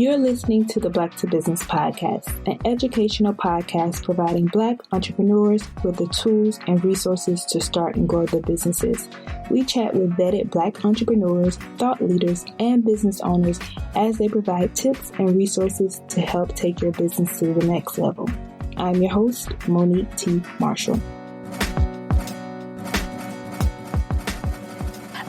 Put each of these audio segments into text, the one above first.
You're listening to the Black to Business Podcast, an educational podcast providing Black entrepreneurs with the tools and resources to start and grow their businesses. We chat with vetted Black entrepreneurs, thought leaders, and business owners as they provide tips and resources to help take your business to the next level. I'm your host, Monique T. Marshall.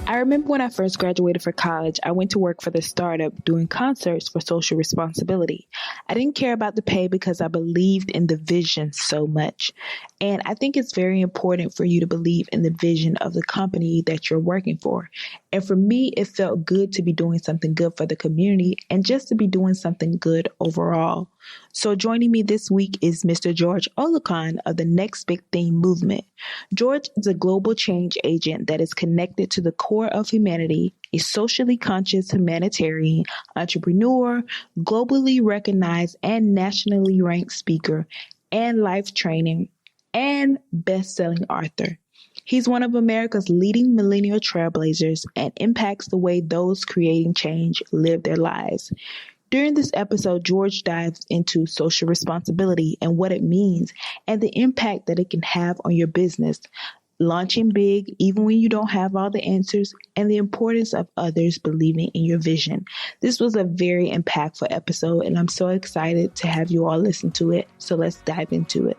I remember when I first graduated from college, I went to work for the startup doing concerts for social responsibility. I didn't care about the pay because I believed in the vision so much. And I think it's very important for you to believe in the vision of the company that you're working for. And for me, it felt good to be doing something good for the community and just to be doing something good overall. So joining me this week is Mr. George Olokun of the Next Big Thing movement. George is a global change agent that is connected to the core of humanity, a socially conscious humanitarian, entrepreneur, globally recognized and nationally ranked speaker, and life training and best-selling author. He's one of America's leading millennial trailblazers and impacts the way those creating change live their lives. During this episode, George dives into social responsibility and what it means and the impact that it can have on your business, launching big even when you don't have all the answers, and the importance of others believing in your vision. This was a very impactful episode, and I'm so excited to have you all listen to it. So let's dive into it.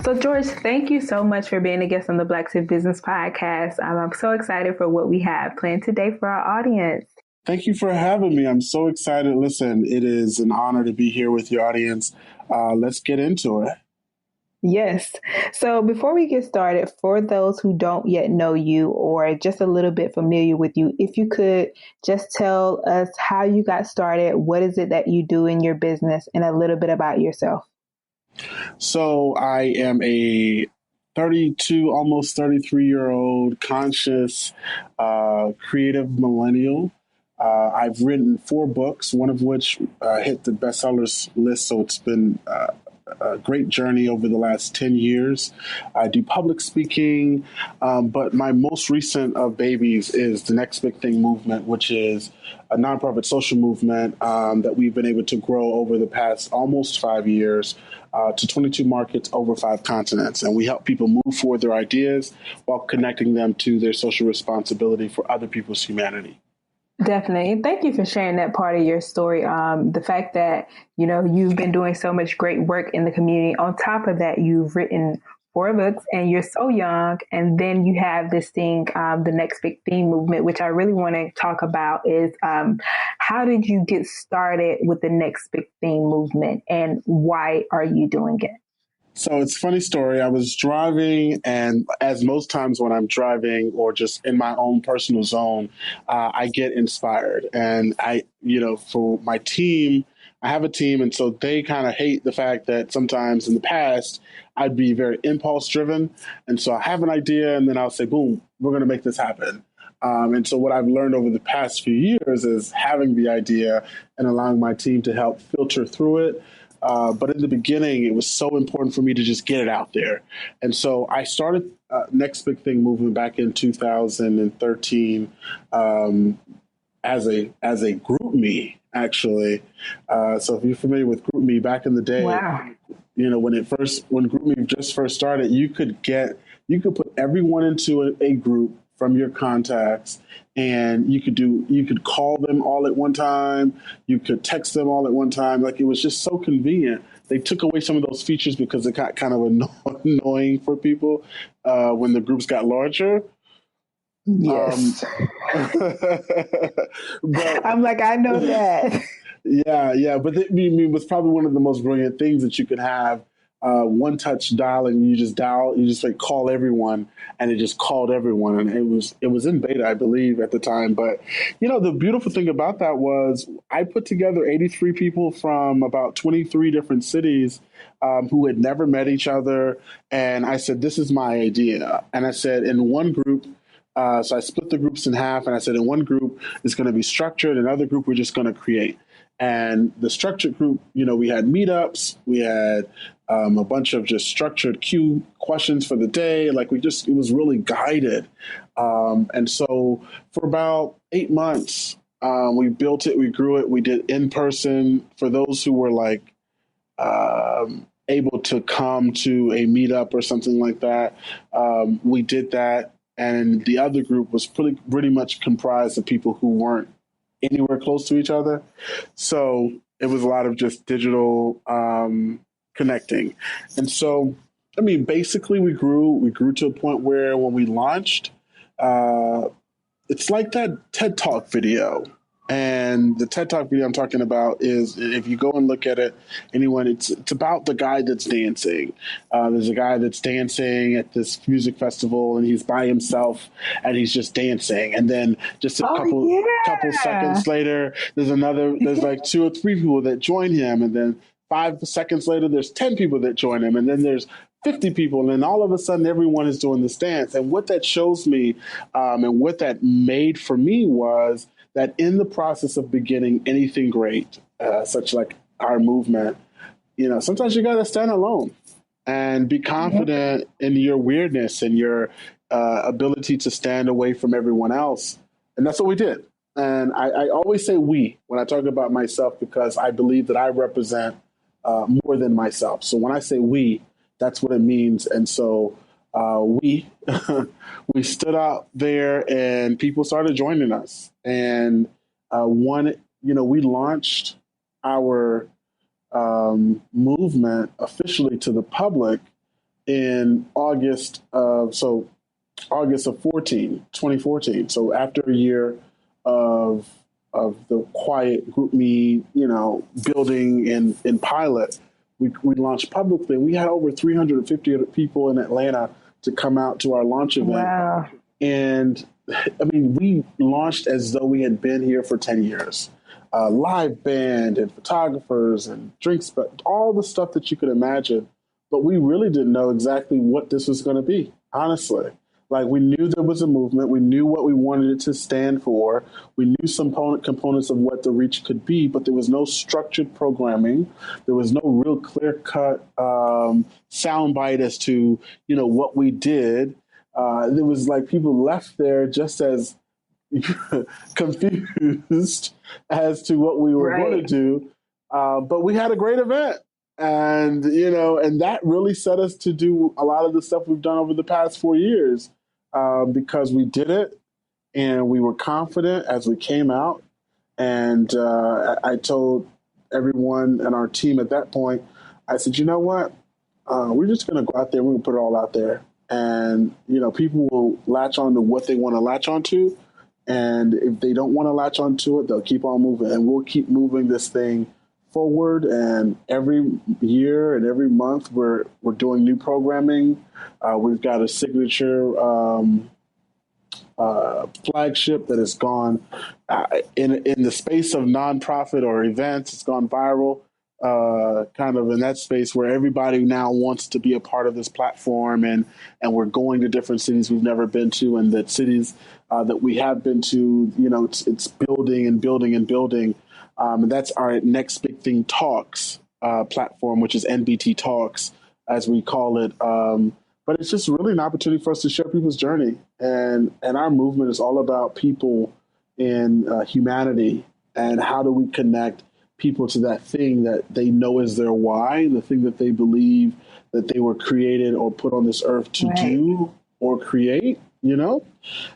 So George, thank you so much for being a guest on the Black to Business Podcast. I'm so excited for what we have planned today for our audience. Thank you for having me. I'm so excited. Listen, it is an honor to be here with your audience. Let's get into it. Yes. So before we get started, for those who don't yet know you or just a little bit familiar with you, if you could just tell us how you got started, what is it that you do in your business, and a little bit about yourself. So I am a 32, almost 33-year-old conscious, creative millennial. I've written 4 books, one of which hit the bestsellers list. So it's been a great journey over the last 10 years. I do public speaking, but my most recent of babies is the Next Big Thing movement, which is a nonprofit social movement that we've been able to grow over the past almost 5 years to 22 markets over 5 continents. And we help people move forward their ideas while connecting them to their social responsibility for other people's humanity. Definitely. Thank you for sharing that part of your story. The fact that, you've been doing so much great work in the community. On top of that, you've written 4 books and you're so young. And then you have this thing, the Next Big Thing movement, which I really want to talk about is how did you get started with the Next Big Thing movement and why are you doing it? So it's a funny story. I was driving, and as most times when I'm driving or just in my own personal zone, I get inspired. And for my team, I have a team, and so they kind of hate the fact that sometimes in the past, I'd be very impulse driven. And so I have an idea, and then I'll say, boom, we're going to make this happen. And so what I've learned over the past few years is having the idea and allowing my team to help filter through it. But in the beginning, it was so important for me to just get it out there. And so I started Next Big Thing movement back in 2013 as a group me, actually. So if you're familiar with group me back in the day, wow. When group me just first started, you could put everyone into a group from your contacts, and you could call them all at one time. You could text them all at one time. Like, it was just so convenient. They took away some of those features because it got kind of annoying for people when the groups got larger. Yes. But, I'm like, I know that. Yeah. But it was probably one of the most brilliant things that you could have. One touch dialing, you just like call everyone, and it just called everyone. And it was in beta, I believe, at the time. But, the beautiful thing about that was I put together 83 people from about 23 different cities who had never met each other. And I said, this is my idea. And I said, in one group, so I split the groups in half, and I said, in one group it's going to be structured, another group we're just going to create. And the structured group, we had meetups, we had a bunch of just structured Q questions for the day. Like, it was really guided. And so for about 8 months, we built it, we grew it, we did in person for those who were like able to come to a meetup or something like that. We did that, and the other group was pretty much comprised of people who weren't anywhere close to each other. So it was a lot of just digital connecting. And so, I mean, basically we grew to a point where when we launched, it's like that TED Talk video. And the TED Talk video I'm talking about is, if you go and look at it, anyone, it's about the guy that's dancing. There's a guy that's dancing at this music festival, and he's by himself, and he's just dancing. And then just a couple seconds later, there's like 2 or 3 people that join him, and then 5 seconds later, there's 10 people that join him, and then there's 50 people, and then all of a sudden, everyone is doing this dance. And what that shows me, and what that made for me was that in the process of beginning anything great, such like our movement, sometimes you got to stand alone and be confident in your weirdness and your ability to stand away from everyone else. And that's what we did. And I always say we when I talk about myself, because I believe that I represent more than myself. So when I say we, that's what it means. And so we we stood out there, and people started joining us. And we launched our movement officially to the public in August of 2014. So after a year of the quiet group me, building in pilot, we launched publicly. We had over 350 people in Atlanta to come out to our launch event. Wow. And I mean, we launched as though we had been here for 10 years. Live band and photographers and drinks, but all the stuff that you could imagine. But we really didn't know exactly what this was going to be, honestly. Like, we knew there was a movement. We knew what we wanted it to stand for. We knew some components of what the reach could be, but there was no structured programming. There was no real clear-cut soundbite as to, what we did. There was like people left there just as confused as to what we were going to do. But we had a great event. And, and that really set us to do a lot of the stuff we've done over the past 4 years, because we did it and we were confident as we came out. And I told everyone and our team at that point, I said, you know what? We're just going to go out there and we're going to put it all out there. And, people will latch on to what they want to latch onto. And if they don't want to latch onto it, they'll keep on moving. And we'll keep moving this thing forward. And every year and every month, we're doing new programming. We've got a signature flagship that has gone in the space of nonprofit or events. It's gone viral, kind of in that space where everybody now wants to be a part of this platform, and we're going to different cities we've never been to, and that cities that we have been to, it's building and building and building. And that's our Next Big Thing Talks platform, which is NBT Talks, as we call it. But it's just really an opportunity for us to share people's journey. And our movement is all about people and humanity, and how do we connect people to that thing that they know is their why, the thing that they believe that they were created or put on this earth to do or create,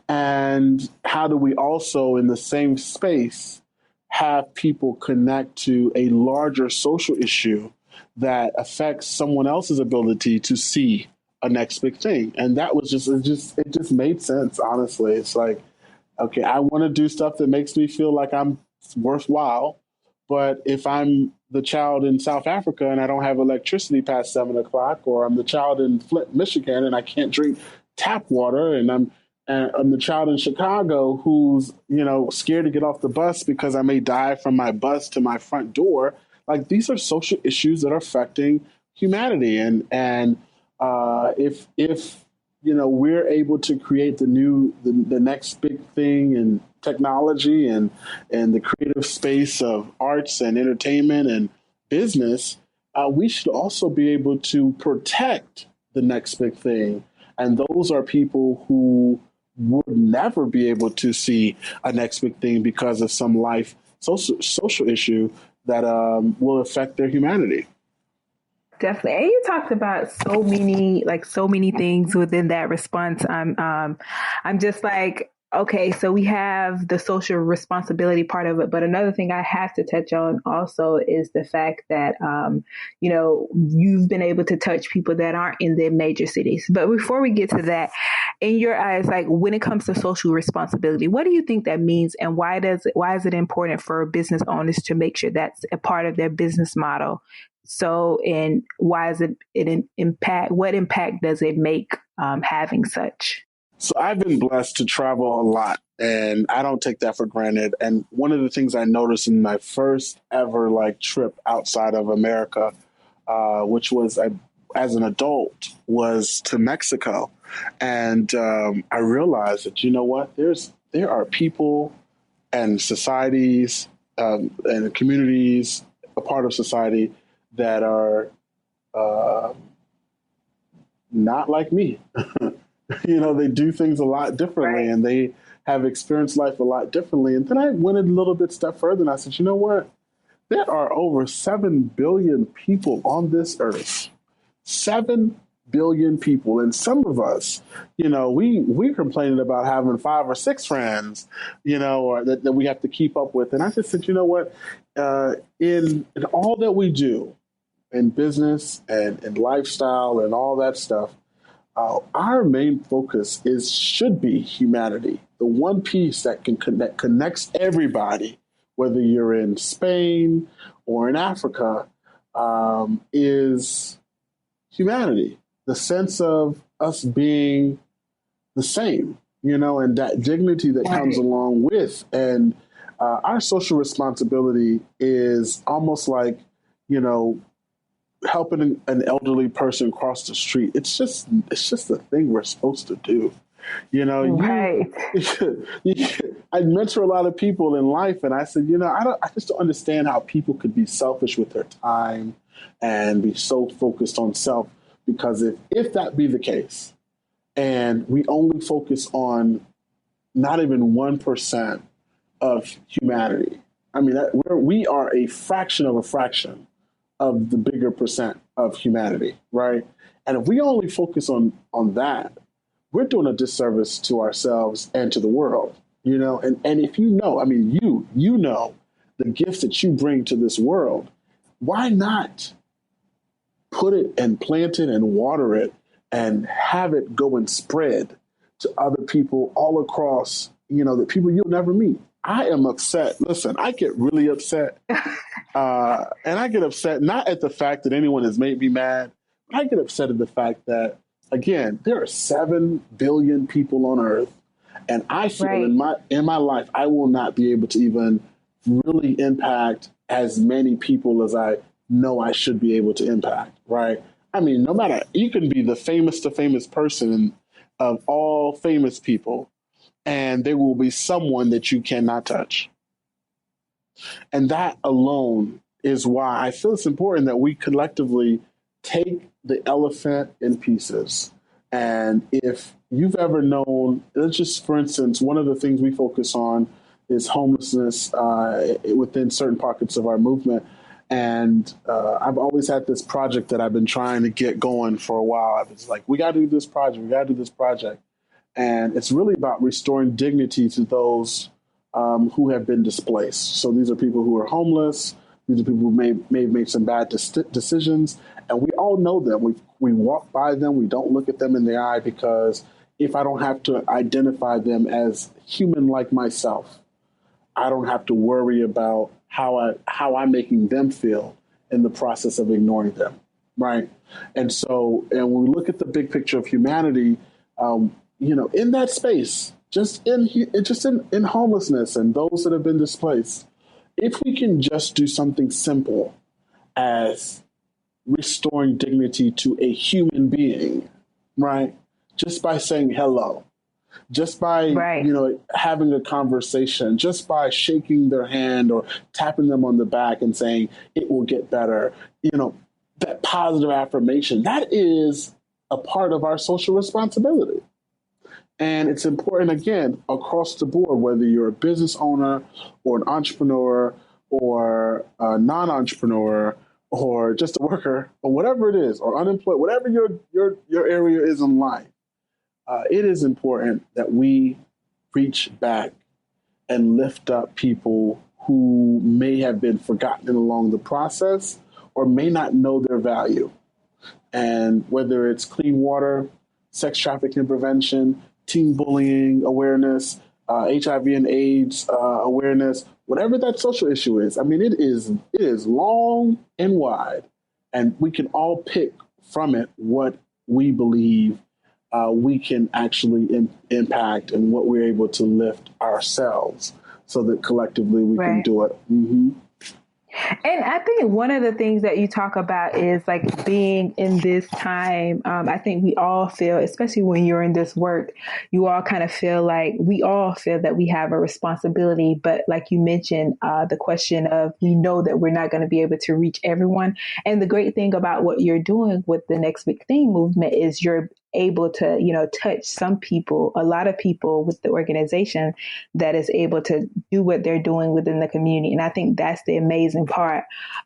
And how do we also, in the same space, have people connect to a larger social issue that affects someone else's ability to see a next big thing? And that was it just made sense, honestly. It's like, okay, I want to do stuff that makes me feel like I'm worthwhile. But if I'm the child in South Africa and I don't have electricity past 7 o'clock, or I'm the child in Flint, Michigan, and I can't drink tap water, and I'm the child in Chicago who's, scared to get off the bus because I may die from my bus to my front door. Like, these are social issues that are affecting humanity. And if we're able to create the next big thing in technology and the creative space of arts and entertainment and business, we should also be able to protect the next big thing. And those are people who would never be able to see a next big thing because of some life social issue that will affect their humanity. Definitely. And you talked about so many things within that response. I'm just like, okay, so we have the social responsibility part of it, but another thing I have to touch on also is the fact that, you've been able to touch people that aren't in the major cities. But before we get to that, in your eyes, like when it comes to social responsibility, what do you think that means, and why is it important for business owners to make sure that's a part of their business model? So, and why is it an impact? What impact does it make having such? So I've been blessed to travel a lot, and I don't take that for granted. And one of the things I noticed in my first ever trip outside of America, which was as an adult, was to Mexico, and I realized that there are people and societies and communities, a part of society that are not like me. They do things a lot differently, Right. and they have experienced life a lot differently. And then I went a little bit step further, and I said, you know what? There are over 7 billion people on this earth. 7 billion people. And some of us, we're complaining about having 5 or 6 friends, or that we have to keep up with. And I just said, you know what? In all that we do in business and in lifestyle and all that stuff, our main focus should be humanity. The one piece that connects everybody, whether you're in Spain or in Africa, is humanity. The sense of us being the same, and that dignity that comes along with. And our social responsibility is almost like, helping an elderly person cross the street. It's just the thing we're supposed to do. Right. I mentor a lot of people in life, and I said, I just don't understand how people could be selfish with their time and be so focused on self. Because if that be the case, and we only focus on not even 1% of humanity, I mean, we are a fraction of a fraction of the bigger percent of humanity, right? And if we only focus on that, we're doing a disservice to ourselves and to the world, And if you know the gifts that you bring to this world, why not put it and plant it and water it and have it go and spread to other people all across, the people you'll never meet? I am upset. Listen, I get really upset. And I get upset not at the fact that anyone has made me mad, but I get upset at the fact that, again, there are 7 billion people on Earth, and I feel in my life I will not be able to even really impact as many people as I know I should be able to impact, right? I mean, no matter, you can be the famous person of all famous people, and there will be someone that you cannot touch. And that alone is why I feel it's important that we collectively take the elephant in pieces. And if you've ever known, let's just, for instance, one of the things we focus on is homelessness within certain pockets of our movement. And I've always had this project that I've been trying to get going for a while. I was like, we got to do this project. We got to do this project. And it's really about restoring dignity to those who have been displaced. So these are people who are homeless. These are people who may have made some bad decisions. And we all know them. We walk by them. We don't look at them in the eye, because if I don't have to identify them as human like myself, I don't have to worry about how I'm making them feel in the process of ignoring them, right? And when we look at the big picture of humanity, in that space, just in homelessness and those that have been displaced, if we can just do something simple as restoring dignity to a human being, right? Just by saying hello, just by, having a conversation, just by shaking their hand or tapping them on the back and saying it will get better, that positive affirmation, that is a part of our social responsibility. And it's important, again, across the board, whether you're a business owner or an entrepreneur or a non-entrepreneur or just a worker or whatever it is, or unemployed, whatever your area is in life, it is important that we reach back and lift up people who may have been forgotten along the process or may not know their value. And whether it's clean water, sex trafficking prevention, teen bullying awareness, HIV and AIDS awareness, whatever that social issue is, I mean, it is long and wide, and we can all pick from it what we believe we can actually impact and what we're able to lift ourselves so that collectively we can do it. Mm-hmm. And I think one of the things that you talk about is like being in this time. I think we all feel, especially when you're in this work, you all kind of feel like we all feel that we have a responsibility. But like you mentioned, the question of we know that we're not going to be able to reach everyone. And the great thing about what you're doing with the Next Big Thing movement is you're able to, touch some people, a lot of people with the organization that is able to do what they're doing within the community. And I think that's the amazing part.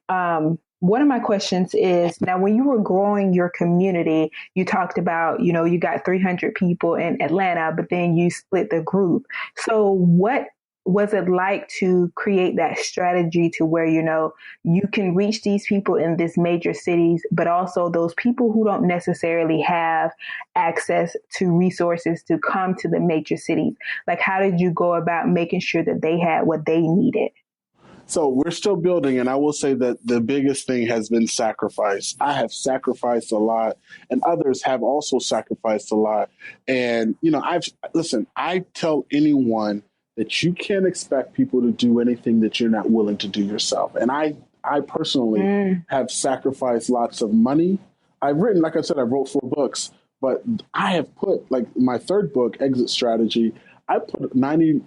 One of my questions is, now, when you were growing your community, you talked about, you got 300 people in Atlanta, but then you split the group. So what was it like to create that strategy to where, you can reach these people in these major cities, but also those people who don't necessarily have access to resources to come to the major cities? Like, how did you go about making sure that they had what they needed? So we're still building, and I will say that the biggest thing has been sacrifice. I have sacrificed a lot, and others have also sacrificed a lot. And, I tell anyone that you can't expect people to do anything that you're not willing to do yourself. And I personally have sacrificed lots of money. I've written, like I said, I wrote 4 books, but I have put, like, my third book, Exit Strategy, I put 7%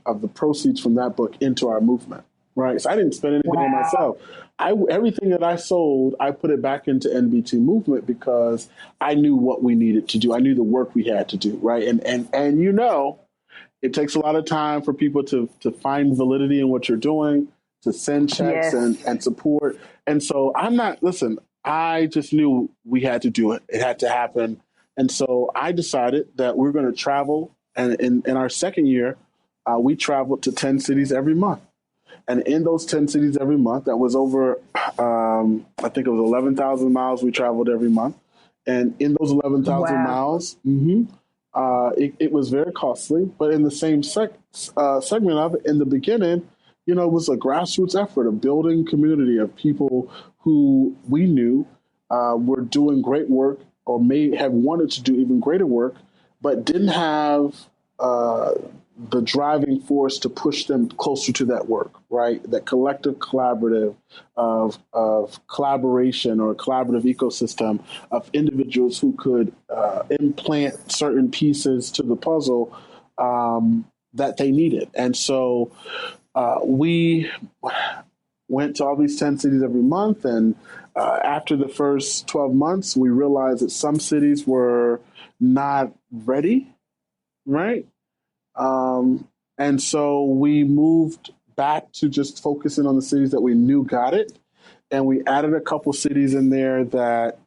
of the proceeds from that book into our movement, right? So I didn't spend anything on myself. Everything that I sold, I put it back into NBT movement because I knew what we needed to do. I knew the work we had to do, right? And it takes a lot of time for people to find validity in what you're doing, to send checks and support. And so I just knew we had to do it. It had to happen. And so I decided that we're going to travel. And in our second year, we traveled to 10 cities every month. And in those 10 cities every month, that was over, I think it was 11,000 miles we traveled every month. And in those 11,000 miles, it was very costly. But in the same segment of it, in the beginning, it was a grassroots effort of building community of people who we knew were doing great work or may have wanted to do even greater work, but didn't have the driving force to push them closer to that work, right? That collective collaborative of collaboration or a collaborative ecosystem of individuals who could implant certain pieces to the puzzle that they needed. And so we went to all these 10 cities every month. And after the first 12 months, we realized that some cities were not ready, right? And so we moved back to just focusing on the cities that we knew got it. And we added a couple cities in there that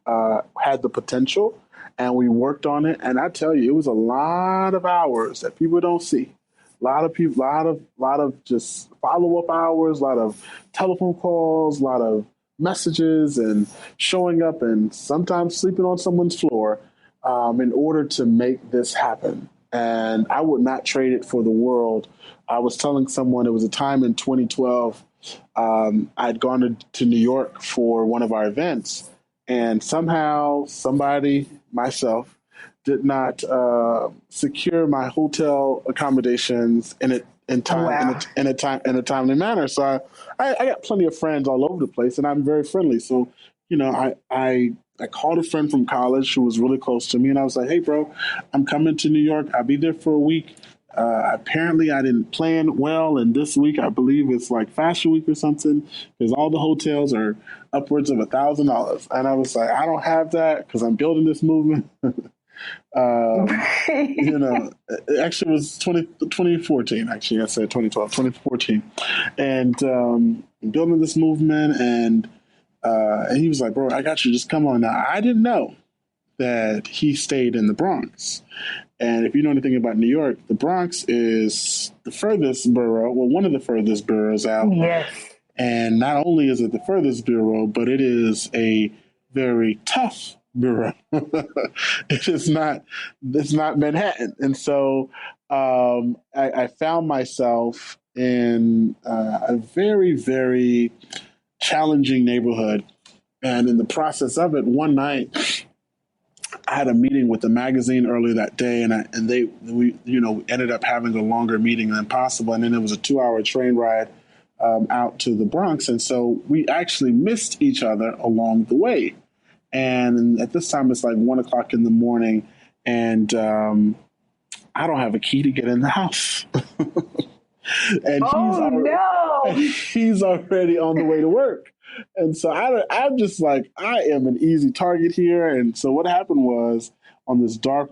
had the potential, and we worked on it. And I tell you, it was a lot of hours that people don't see. A lot of people, lot of just follow-up hours, a lot of telephone calls, a lot of messages, and showing up and sometimes sleeping on someone's floor in order to make this happen. And I would not trade it for the world. I was telling someone, it was a time in 2012, I'd gone to New York for one of our events, and somehow somebody, myself, did not secure my hotel accommodations in a timely manner. So I got plenty of friends all over the place, and I'm very friendly. So, I called a friend from college who was really close to me, and I was like, "Hey, bro, I'm coming to New York. I'll be there for a week. Apparently, I didn't plan well, and this week I believe it's like Fashion Week or something, because all the hotels are upwards of $1,000." And I was like, "I don't have that because I'm building this movement." You know, actually it was 2014, actually. I said 2012, 2014. And building this movement. And he was like, bro, I got you. Just come on now. I didn't know that he stayed in the Bronx. And if you know anything about New York, the Bronx is the furthest borough, well, one of the furthest boroughs out. Yes. And not only is it the furthest borough, but it is a very tough borough. It's not Manhattan. And so I found myself in a very, very challenging neighborhood. And in the process of it, one night, I had a meeting with the magazine earlier that day, and we ended up having a longer meeting than possible, and then it was a 2-hour train ride out to the Bronx, and so we actually missed each other along the way. And at this time, it's like 1:00 in the morning, and I don't have a key to get in the house, and he's already on the way to work. And so I'm just like, I am an easy target here. And so what happened was on this dark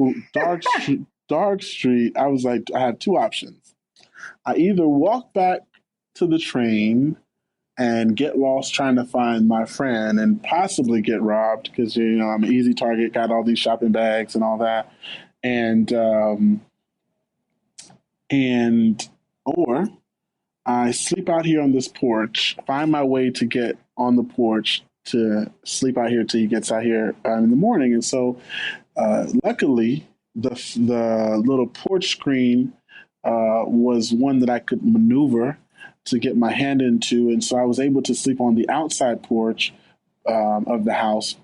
street, I was like, I had two options. I either walk back to the train and get lost trying to find my friend and possibly get robbed because, I'm an easy target, got all these shopping bags and all that. Or I sleep out here on this porch, find my way to get on the porch to sleep out here till he gets out here in the morning. And so luckily, the little porch screen was one that I could maneuver to get my hand into. And so I was able to sleep on the outside porch of the house,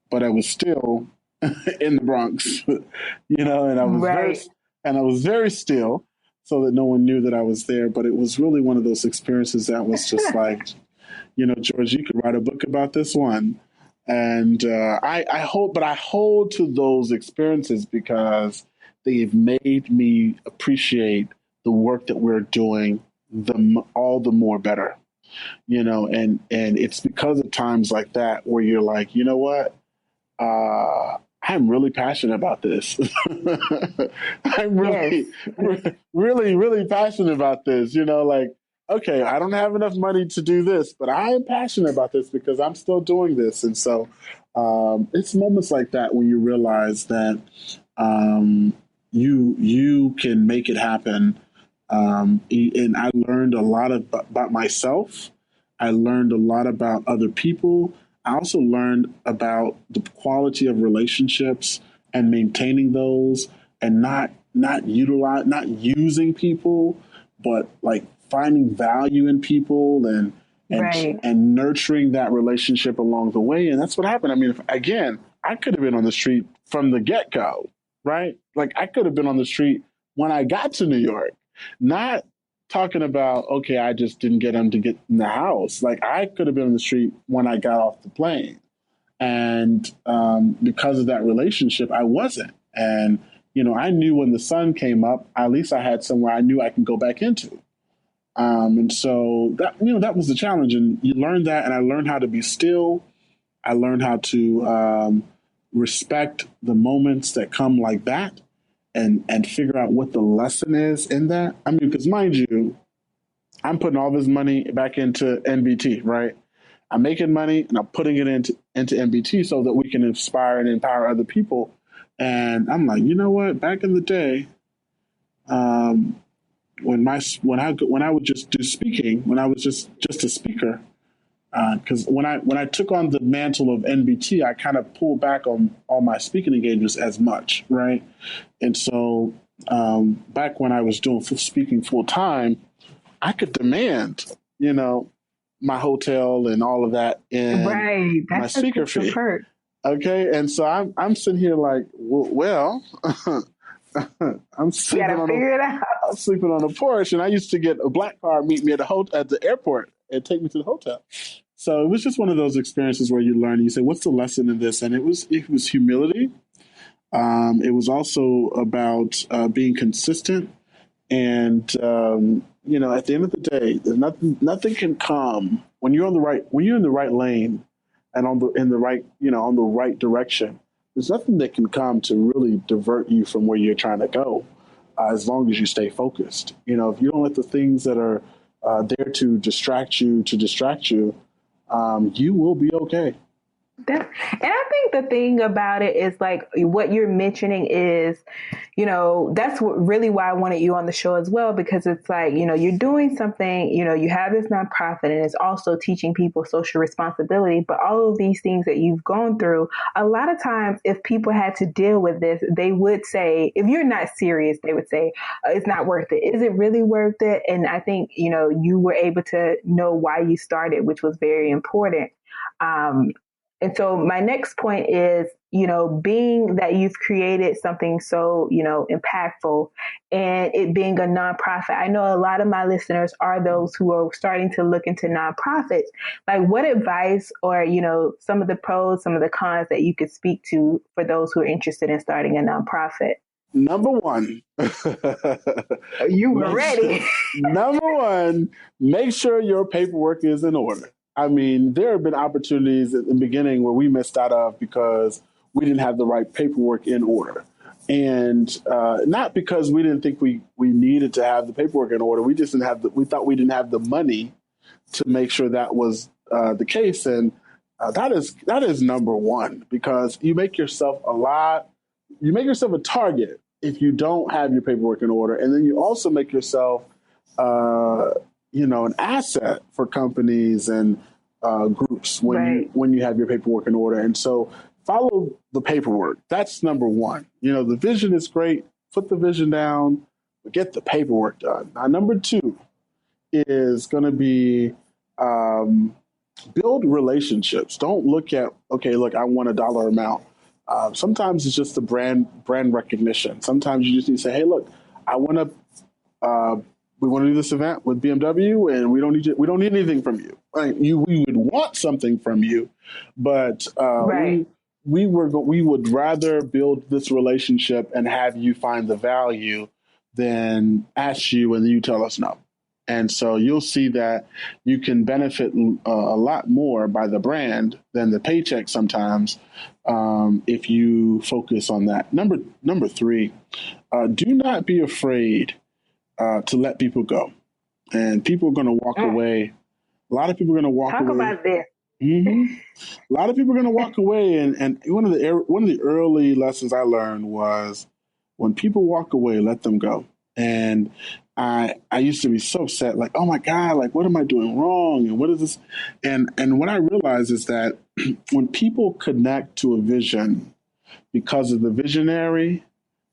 but I was still in the Bronx, and I was very still, so that no one knew that I was there. But it was really one of those experiences that was just like, George, you could write a book about this one. And I hold to those experiences because they've made me appreciate the work that we're doing all the more better, and it's because of times like that where you're like, you know what? I'm really passionate about this. I'm really, really, really passionate about this. Okay, I don't have enough money to do this, but I am passionate about this because I'm still doing this. And so it's moments like that when you realize that you can make it happen. And I learned a lot about myself. I learned a lot about other people. I also learned about the quality of relationships and maintaining those, and not using people, but like finding value in people and nurturing that relationship along the way. And that's what happened. I mean, I could have been on the street from the get-go, right? Like I could have been on the street when I got to New York, not talking about, okay, I just didn't get him to get in the house. Like I could have been on the street when I got off the plane. And because of that relationship, I wasn't. And, I knew when the sun came up, at least I had somewhere I knew I can go back into. And so that was the challenge. And you learn that. And I learned how to be still. I learned how to respect the moments that come like that. And figure out what the lesson is in that. I mean, because mind you, I'm putting all this money back into NBT, right? I'm making money and I'm putting it into NBT so that we can inspire and empower other people. And I'm like, you know what? Back in the day, when I would just do speaking, when I was just a speaker, because when I took on the mantle of NBT, I kind of pulled back on all my speaking engagements as much, right? And so back when I was doing speaking full time, I could demand, my hotel and all of that in my speaker fee. Okay, and so I'm sitting here like, well, I'm sleeping on a porch, and I used to get a black car meet me at the airport and take me to the hotel. So it was just one of those experiences where you learn. You say, "What's the lesson in this?" And it was humility. It was also about being consistent, and at the end of the day, there's nothing can come when you're in the right lane and on the right direction. there's nothing that can come to really divert you from where you're trying to go, as long as you stay focused. If you don't let the things that are there to distract you, you will be okay. And I think the thing about it is like what you're mentioning is, that's really why I wanted you on the show as well, because it's like, you're doing something, you have this nonprofit and it's also teaching people social responsibility. But all of these things that you've gone through, a lot of times, if people had to deal with this, they would say, if you're not serious, they would say, it's not worth it. Is it really worth it? And I think, you were able to know why you started, which was very important. And so my next point is, being that you've created something so, impactful and it being a nonprofit. I know a lot of my listeners are those who are starting to look into nonprofits. Like what advice or, some of the pros, some of the cons that you could speak to for those who are interested in starting a nonprofit? Number one. You were ready. Number one, make sure your paperwork is in order. I mean, there have been opportunities at the beginning where we missed out of because we didn't have the right paperwork in order. And not because we didn't think we needed to have the paperwork in order. We just didn't we thought we didn't have the money to make sure that was the case. And that is number one, because you make yourself a target if you don't have your paperwork in order. And then you also make yourself an asset for companies and groups when you have your paperwork in order. And so follow the paperwork. That's number one. The vision is great. Put the vision down, but get the paperwork done. Now, number two is going to be build relationships. Don't look at, I want a dollar amount. Sometimes it's just the brand recognition. Sometimes you just need to say, hey, look, we want to do this event with BMW, and we don't need anything from you. We would want something from you, but we would rather build this relationship and have you find the value than ask you and you tell us no. And so you'll see that you can benefit a lot more by the brand than the paycheck sometimes, if you focus on that. Number three, do not be afraid to let people go. And people are going to walk away. A lot of people are going to walk away. Talk about this. Mm-hmm. A lot of people are going to walk away. And one of the early lessons I learned was when people walk away, let them go. And I used to be so upset, like, oh my God, like, what am I doing wrong? And what is this? And what I realized is that when people connect to a vision because of the visionary,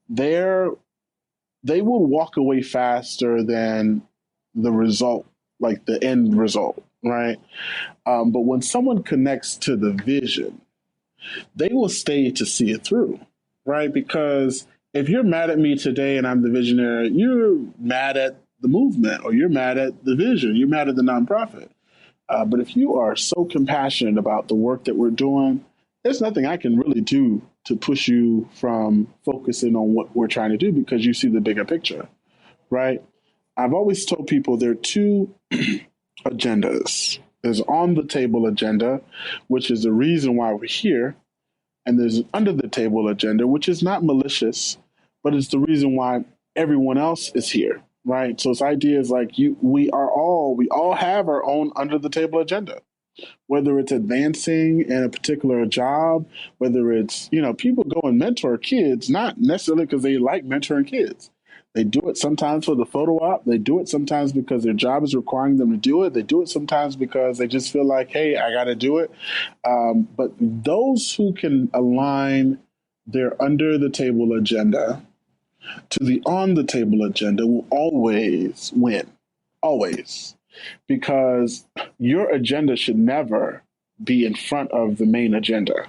they will walk away faster than the result, like the end result, right? But when someone connects to the vision, they will stay to see it through, right? Because if you're mad at me today and I'm the visionary, you're mad at the movement, or you're mad at the vision, you're mad at the nonprofit. But if you are so compassionate about the work that we're doing, there's nothing I can really do to push you from focusing on what we're trying to do, because you see the bigger picture, right? I've always told people there are two agendas. There's on the table agenda, which is the reason why we're here. And there's an under the table agenda, which is not malicious, but it's the reason why everyone else is here, right? So it's ideas like we all have our own under the table agenda, whether it's advancing in a particular job, whether it's, people go and mentor kids, not necessarily because they like mentoring kids. They do it sometimes for the photo op. They do it sometimes because their job is requiring them to do it. They do it sometimes because they just feel like, hey, I got to do it. But those who can align their under the table agenda to the on the table agenda will always win. Always. Because your agenda should never be in front of the main agenda,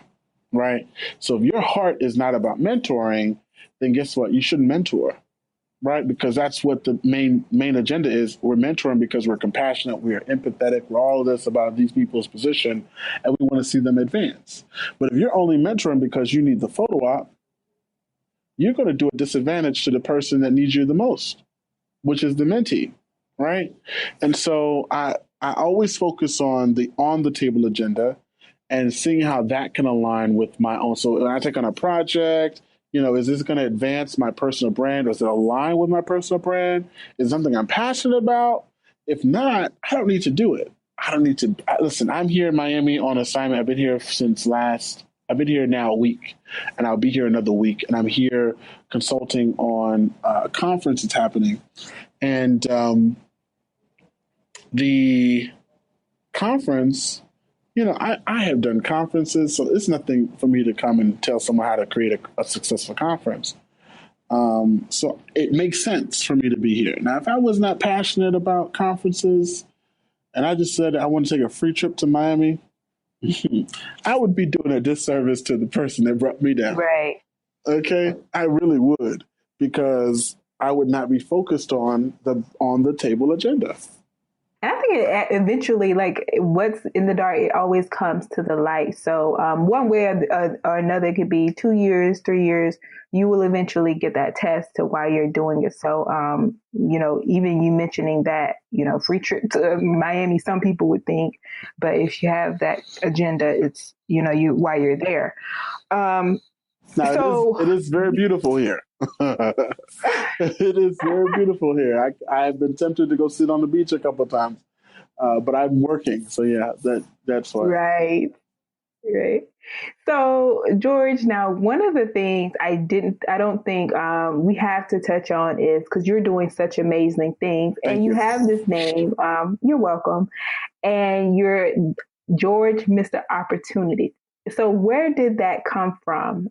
right? So if your heart is not about mentoring, then guess what? You shouldn't mentor. Right? Because that's what the main agenda is. We're mentoring because we're compassionate, we are empathetic, we're all of this about these people's position, and we want to see them advance. But if you're only mentoring because you need the photo op, you're going to do a disadvantage to the person that needs you the most, which is the mentee, right? And so I always focus on the table agenda, and seeing how that can align with my own. So when I take on a project, is this going to advance my personal brand? Does it align with my personal brand? Is it something I'm passionate about? If not, I don't need to do it. I don't need to. Listen, I'm here in Miami on assignment. I've been here now a week, and I'll be here another week. And I'm here consulting on a conference that's happening. And the conference, I have done conferences, so it's nothing for me to come and tell someone how to create a successful conference. So it makes sense for me to be here. Now, if I was not passionate about conferences and I just said I want to take a free trip to Miami, I would be doing a disservice to the person that brought me down. Right. Okay, I really would, because I would not be focused on the table agenda. And I think it eventually, like, what's in the dark, it always comes to the light. So one way or another, it could be 2 years, 3 years, you will eventually get that test to why you're doing it. So, even you mentioning that, free trip to Miami, some people would think, but if you have that agenda, it's, why you're there. Now, it is very beautiful here. It is very beautiful here. I've been tempted to go sit on the beach a couple of times, but I'm working. So yeah, that's why. Right. So George, now one of the things I don't think we have to touch on is, because you're doing such amazing things, and you have this name. You're welcome, and you're George, Mr. Opportunity. So where did that come from?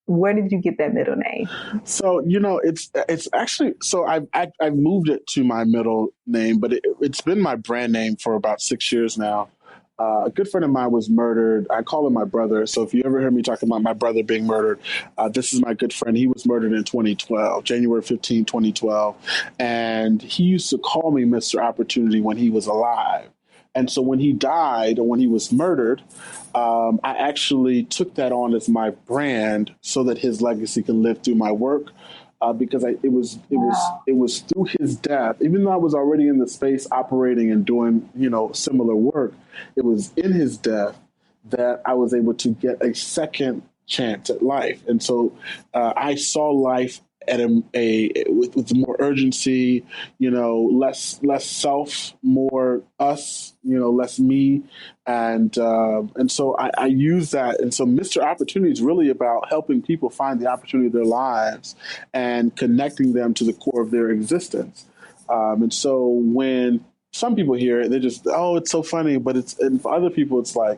Where did you get that middle name? So, it's actually, so I've moved it to my middle name, but it's been my brand name for about 6 years now. A good friend of mine was murdered. I call him my brother. So if you ever hear me talking about my brother being murdered, this is my good friend. He was murdered in 2012, January 15, 2012. And he used to call me Mr. Opportunity when he was alive. And so when he died, or when he was murdered, I actually took that on as my brand so that his legacy can live through my work. Because it was through his death, even though I was already in the space operating and doing, similar work, it was in his death that I was able to get a second chance at life. And so I saw life at with more urgency, less self, more us, less me. And so I use that. And so Mr. Opportunity is really about helping people find the opportunity of their lives and connecting them to the core of their existence. And so when some people hear it, they just, oh, it's so funny. But and for other people, it's like,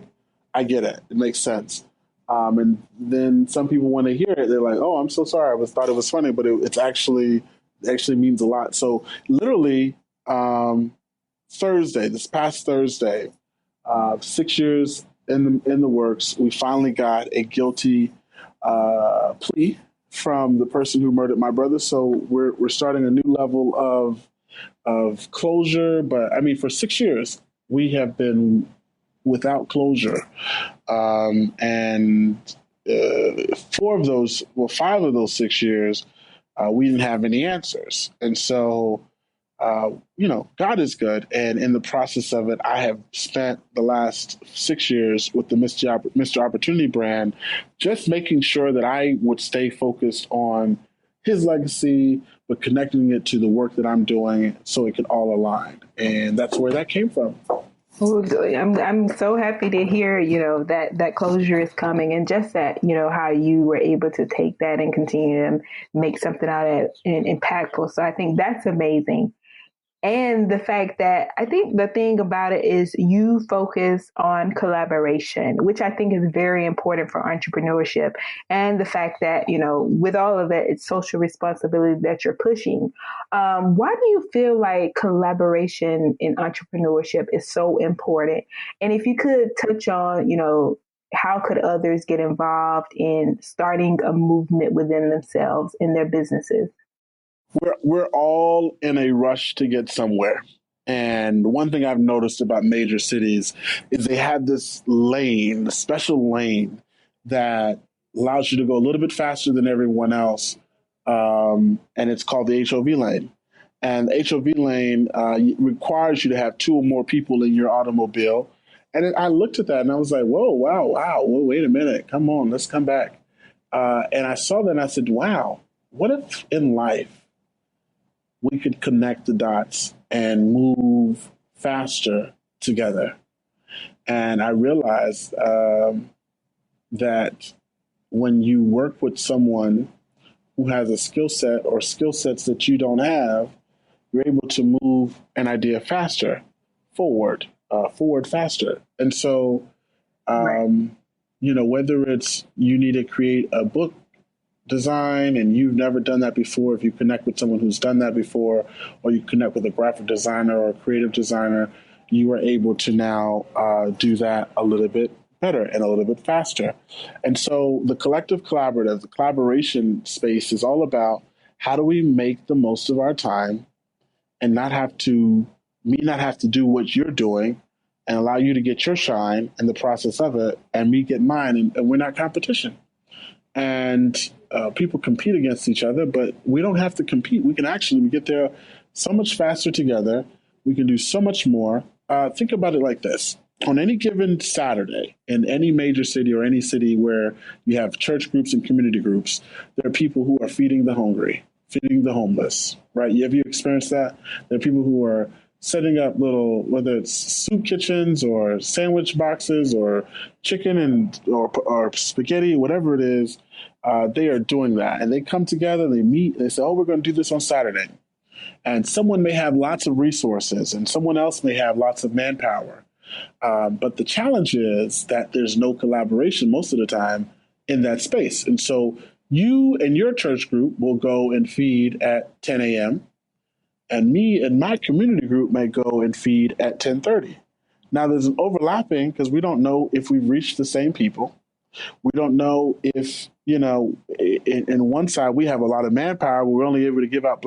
I get it. It makes sense. And then some people, when they hear it, they're like, oh, I'm so sorry. I thought it was funny, but it actually means a lot. So literally this past Thursday, 6 years in the works, we finally got a guilty plea from the person who murdered my brother. So we're starting a new level of closure. But I mean, for 6 years, we have been without closure. And 5 of those 6 years, we didn't have any answers. And so, God is good. And in the process of it, I have spent the last 6 years with the Mr. Opportunity brand, just making sure that I would stay focused on his legacy, but connecting it to the work that I'm doing so it can all align. And that's where that came from. I'm so happy to hear, that closure is coming, and just that, how you were able to take that and continue to make something out of it and impactful. So I think that's amazing. And the fact that I think the thing about it is you focus on collaboration, which I think is very important for entrepreneurship. And the fact that, with all of that, it's social responsibility that you're pushing. Why do you feel like collaboration in entrepreneurship is so important? And if you could touch on, how could others get involved in starting a movement within themselves in their businesses? We're all in a rush to get somewhere. And one thing I've noticed about major cities is they have this lane, a special lane that allows you to go a little bit faster than everyone else. And it's called the HOV lane. And the HOV lane requires you to have 2 or more people in your automobile. And I looked at that and I was like, whoa, wow. Well, wait a minute. Come on, let's come back. And I saw that and I said, wow, what if in life we could connect the dots and move faster together? And I realized that when you work with someone who has a skill set or skill sets that you don't have, you're able to move an idea faster forward faster. And so, whether it's you need to create a book design and you've never done that before, if you connect with someone who's done that before, or you connect with a graphic designer or a creative designer, you are able to now do that a little bit better and a little bit faster. And so the collective collaborative, the collaboration space is all about how do we make the most of our time and not have to do what you're doing and allow you to get your shine in the process of it and me get mine. And we're not competition. And people compete against each other, but we don't have to compete. We get there so much faster together. We can do so much more. Think about it like this. On any given Saturday in any major city or any city where you have church groups and community groups, there are people who are feeding the hungry, feeding the homeless, right? Have you experienced that? There are people who are setting up little, whether it's soup kitchens or sandwich boxes or chicken or spaghetti, whatever it is, they are doing that. And they come together, they meet, they say, oh, we're going to do this on Saturday. And someone may have lots of resources and someone else may have lots of manpower. But the challenge is that there's no collaboration most of the time in that space. And so you and your church group will go and feed at 10 a.m. and me and my community group may go and feed at 10:30. Now there's an overlapping because we don't know if we've reached the same people. We don't know if, in one side we have a lot of manpower. We're only able to give out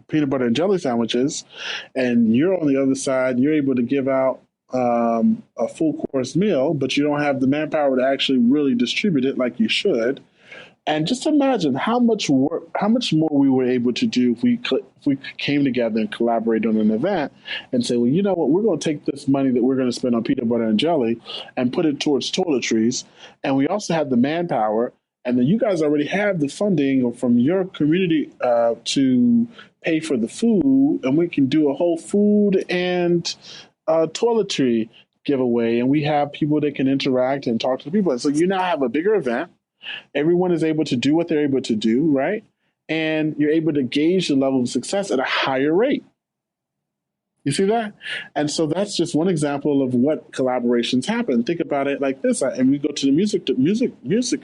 peanut butter and jelly sandwiches, and you're on the other side, you're able to give out a full course meal, but you don't have the manpower to actually really distribute it like you should. And just imagine how much more we were able to do if we came together and collaborated on an event and say, well, you know what, we're going to take this money that we're going to spend on peanut butter and jelly and put it towards toiletries. And we also have the manpower. And then you guys already have the funding from your community to pay for the food. And we can do a whole food and toiletry giveaway. And we have people that can interact and talk to the people. And so you now have a bigger event. Everyone is able to do what they're able to do, right? And you're able to gauge the level of success at a higher rate. You see that? And so that's just one example of what collaborations happen. Think about it like this. And we go to the music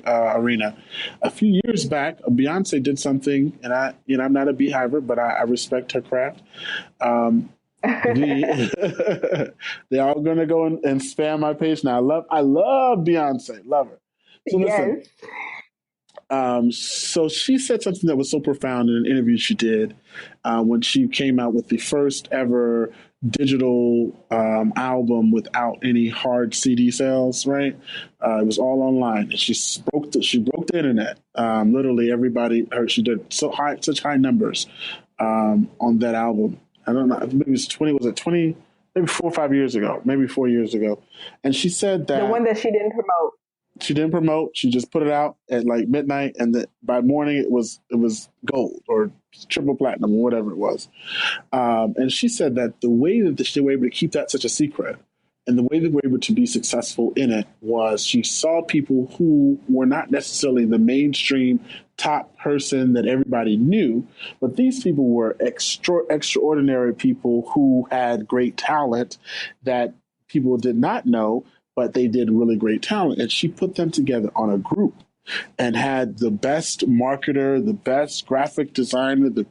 arena. A few years back, Beyonce did something, and I'm not a beehiver, but I respect her craft. They're all going to go and spam my page now. I love Beyonce, love her. So listen, so she said something that was so profound in an interview she did when she came out with the first ever digital album without any hard CD sales, right? It was all online. And she broke the internet. Literally everybody heard she did such high numbers on that album. I don't know, maybe it was 20, maybe 4 or 5 years ago, maybe 4 years ago. And she said that the one that she didn't promote. She didn't promote. She just put it out at like midnight, and that by morning it was gold or triple platinum or whatever it was. And she said that the way that they were able to keep that such a secret, and the way they were able to be successful in it, was she saw people who were not necessarily the mainstream top person that everybody knew, but these people were extraordinary people who had great talent that people did not know, but they did really great talent. And she put them together on a group and had the best marketer, the best graphic designer, the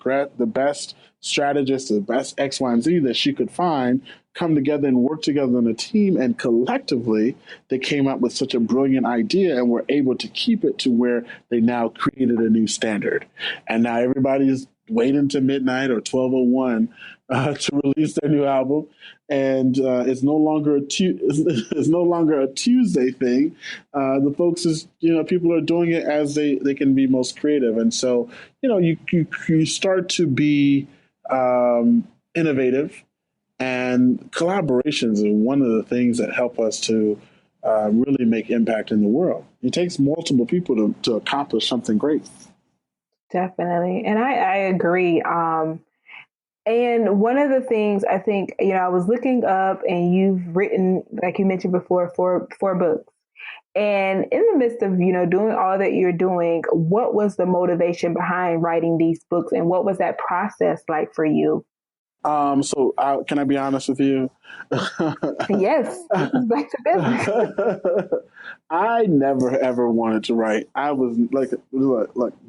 best strategist, the best X, Y, and Z that she could find come together and work together on a team. And collectively, they came up with such a brilliant idea and were able to keep it to where they now created a new standard. And now everybody's waiting to midnight or 12:01 to release their new album, and it's no longer a Tuesday thing. The folks people are doing it as they can be most creative, and so you start to be innovative And collaborations are one of the things that help us to really make impact in the world. It takes multiple people to accomplish something great. Definitely. And I agree. And one of the things I think, I was looking up, and you've written, like you mentioned before, four books. And in the midst of, doing all that you're doing, what was the motivation behind writing these books, and what was that process like for you? Can I be honest with you? Yes, this is back to business. I never ever wanted to write. I was like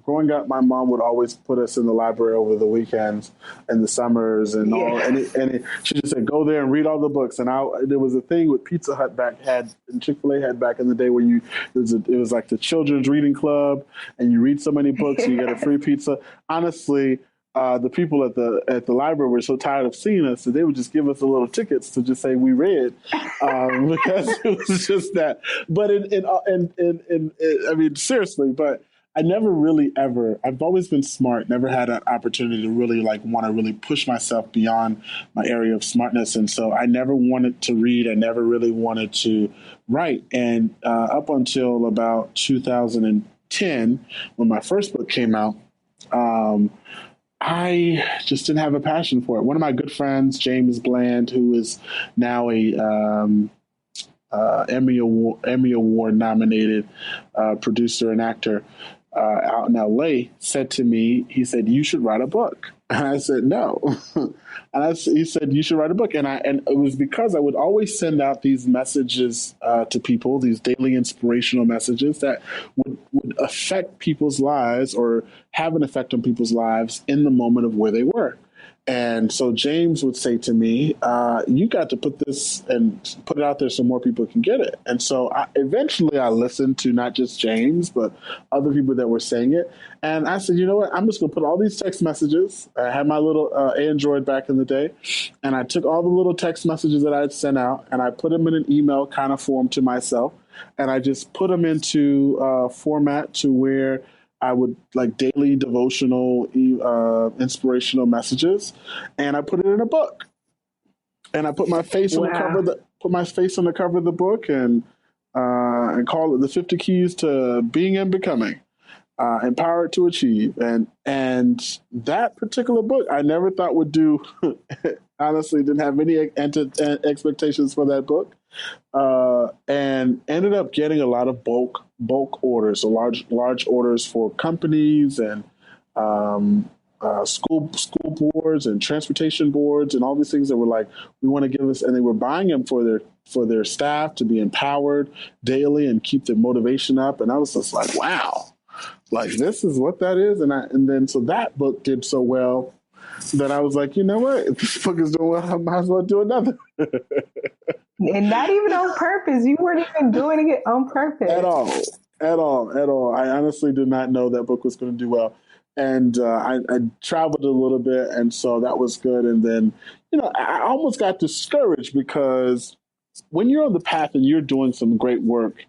growing up, my mom would always put us in the library over the weekends and the summers and all. And she just said, "Go there and read all the books." And there was a thing with Pizza Hut and Chick-fil-A had back in the day where it was like the children's reading club, and you read so many books, and you get a free pizza. Honestly. The people at the library were so tired of seeing us that they would just give us the little tickets to just say we read, because it was just that. But I mean, seriously, but I never really ever. I've always been smart. Never had an opportunity to really want to really push myself beyond my area of smartness, and so I never wanted to read. I never really wanted to write. And up until about 2010, when my first book came out. I just didn't have a passion for it. One of my good friends, James Bland, who is now a Emmy Award nominated producer and actor out in LA, said to me, he said, "You should write a book." And I said, "No." He said, "You should write a book." And it was because I would always send out these messages to people, these daily inspirational messages that would affect people's lives or have an effect on people's lives in the moment of where they were. And so James would say to me, "You got to put this and put it out there so more people can get it." And so eventually I listened to not just James, but other people that were saying it. And I said, "You know what? I'm just going to put all these text messages." I had my little Android back in the day. And I took all the little text messages that I had sent out and I put them in an email kind of form to myself. And I just put them into format to where I would like daily devotional, inspirational messages, and I put it in a book. And I put my face on the cover. Put my face on the cover of the book, and call it the 50 Keys to Being and Becoming, Empowered to Achieve. And that particular book, I never thought would do. Honestly, didn't have any expectations for that book. And ended up getting a lot of bulk orders, so large orders for companies and school boards and transportation boards and all these things that were like, we want to give us, and they were buying them for their staff to be empowered daily and keep their motivation up. And I was just like, wow, like this is what that is. And then so that book did so well that I was like, you know what, if this book is doing well, I might as well do another. And not even on purpose. You weren't even doing it on purpose. At all. I honestly did not know that book was going to do well. And I traveled a little bit, and so that was good. And then, I almost got discouraged because when you're on the path and you're doing some great work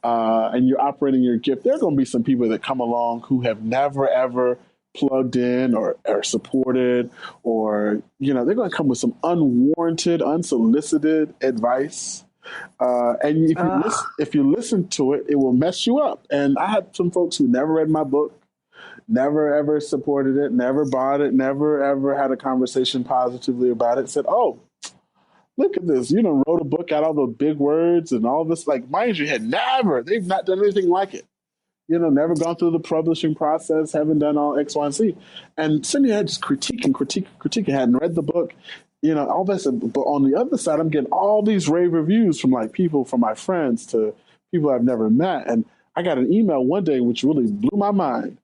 and you're operating your gift, there are going to be some people that come along who have never, ever plugged in or supported, or they're going to come with some unwarranted, unsolicited advice, and if you listen to it, it will mess you up. And I had some folks who never read my book, never ever supported it, never bought it, never ever had a conversation positively about it, said, "Oh, look at this, wrote a book, got all the big words and all this." Like, mind you, they've not done anything like it. Never gone through the publishing process, haven't done all X, Y, and Z. And Cindy had just critique, hadn't read the book, all this. But on the other side, I'm getting all these rave reviews from people, from my friends to people I've never met. And I got an email one day, which really blew my mind.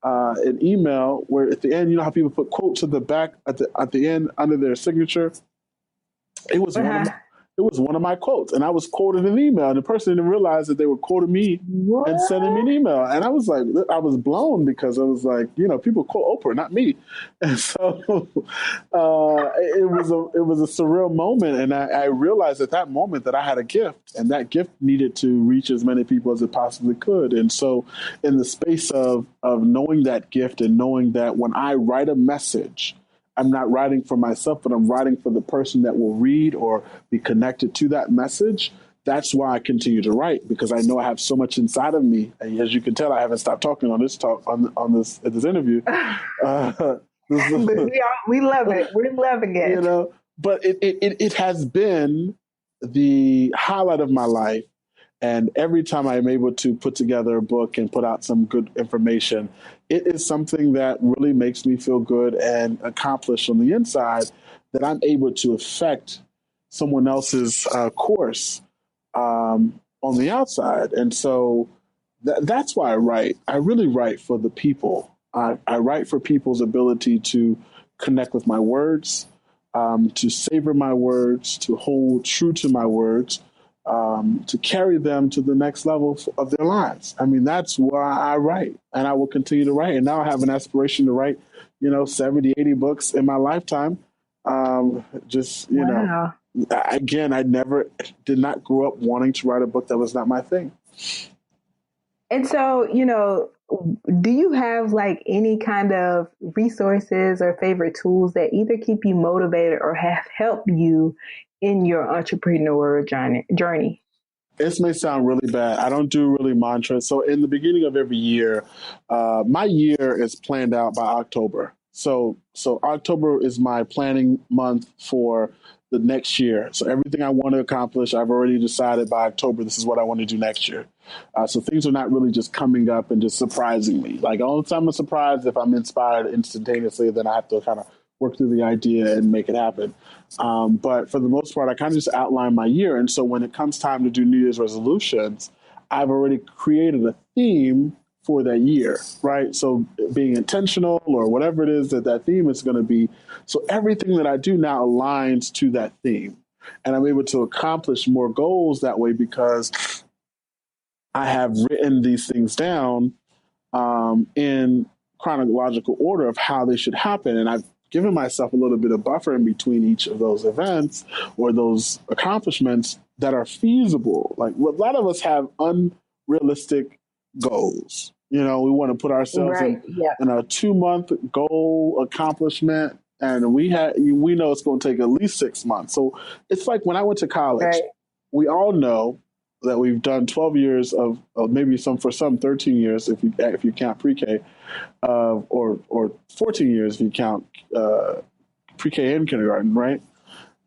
An email where at the end, how people put quotes at the back, at the end under their signature. It was one of my quotes, and I was quoted in an email, and the person didn't realize that they were quoting me and sending me an email. And I was like, I was blown, because I was like, people quote Oprah, not me. And so it was a surreal moment. And I realized at that moment that I had a gift, and that gift needed to reach as many people as it possibly could. And so in the space of knowing that gift and knowing that when I write a message, I'm not writing for myself, but I'm writing for the person that will read or be connected to that message. That's why I continue to write, because I know I have so much inside of me. And as you can tell, I haven't stopped talking on this interview. We love it. We're loving it. But it has been the highlight of my life. And every time I'm able to put together a book and put out some good information, it is something that really makes me feel good and accomplished on the inside, that I'm able to affect someone else's course on the outside. And so that's why I write. I really write for the people. I write for people's ability to connect with my words, to savor my words, to hold true to my words, to carry them to the next level of their lives. I mean, that's why I write, and I will continue to write. And now I have an aspiration to write, 70, 80 books in my lifetime. Wow. Again, I did not grow up wanting to write a book. That was not my thing. And so, do you have like any kind of resources or favorite tools that either keep you motivated or have helped you in your entrepreneurial journey? This may sound really bad. I don't do really mantras. So in the beginning of every year, my year is planned out by October. So October is my planning month for the next year. So everything I want to accomplish, I've already decided by October, this is what I want to do next year. So things are not really just coming up and just surprising me. Like, all the time I'm surprised, if I'm inspired instantaneously, then I have to kind of work through the idea and make it happen. But for the most part, I kind of just outline my year. And so when it comes time to do New Year's resolutions, I've already created a theme for that year, right? So being intentional or whatever it is that theme is going to be. So everything that I do now aligns to that theme. And I'm able to accomplish more goals that way, because I have written these things down in chronological order of how they should happen. And I've given myself a little bit of buffer in between each of those events or those accomplishments that are feasible. Like, a lot of us have unrealistic goals. We want to put ourselves in a 2-month goal accomplishment, and we know it's going to take at least 6 months. So it's like when I went to college, we all know that we've done 12 years of maybe for some 13 years if you count pre-K, or 14 years if you count pre-K and kindergarten, right?